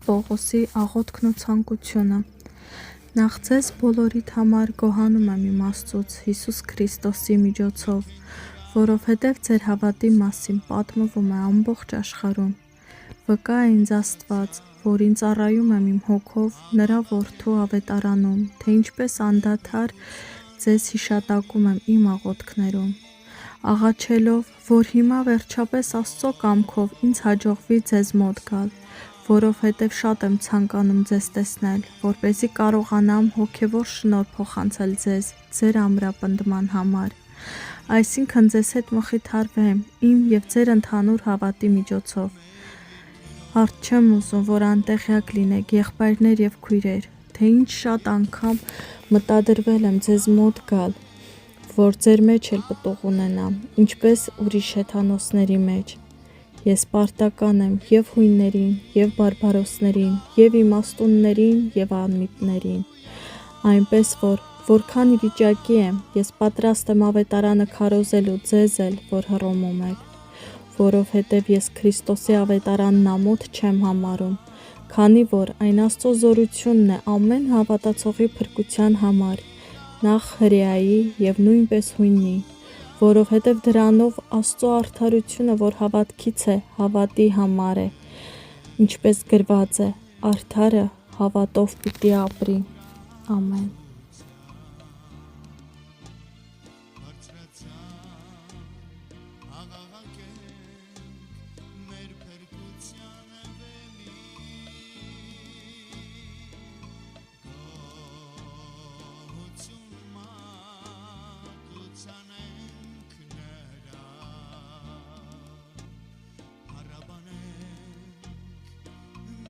Պողոսի աղոթքն ու ցանկությունը։ Նախ ձեզ բոլորիդ համար գոհանում եմ իմ Աստծուց Հիսուս Քրիստոսի միջոցով, որովհետև ձեր հավատի մասին պատմվում է ամբողջ աշխարհում։ Վկա է ինձ Աստված, որ ինձ ծառայում եմ իմ հոգով նրա որդու ավետարանում, թե ինչպես անդադար ձեզ հիշատակում եմ իմ աղոթքներում, աղաչելով, որ հիմա վերջապես Աստծո կամքով ինձ հաջողվի ձեզ մոտ գալ, որովհետև շատ եմ ցանկանում ձեզ տեսնել, որպեսզի կարողանամ հոգևոր շնորհ փոխանցել ձեզ, ձեր ամրապնդման համար, այսինքն ձեզ հետ մխիթարվեմ իմ և ձեր ընդհանուր հավատի միջոցով։ Հարդ չեմ ուզում, որ անտեղյակ լինեք, եղբայրներ և քույրեր, թե ինչ շատ անգամ մտադրվել եմ ձեզ մոտ գալ, որ ձեր մեջ էլ պտուղ ունենամ, ինչպես ուրիշ հեթանոսների մեջ։ Ես պարտական եմ և հույններին, և բարբարոսներին, և իմաստուններին, և անմիտներին, այնպես որ, որքան ի վիճակի եմ, ես պատրաստ եմ ավետարանը քարոզելու ձեզ էլ, որ Հռոմում եք, որովհետև ես Քրիստոսի ավետարանն ամոթ չեմ համարում, քանի որ այն Աստծո զորությունն է ամեն հավատացողի փրկության համար, նախ հրեայի և նույնպես հույնի, որովհետև դրանով Աստծո արդարությունը, որ հավատքից է, հավատի համար է, ինչպես գրված է, արդարը հավատով պիտի ապրի։ Ամեն։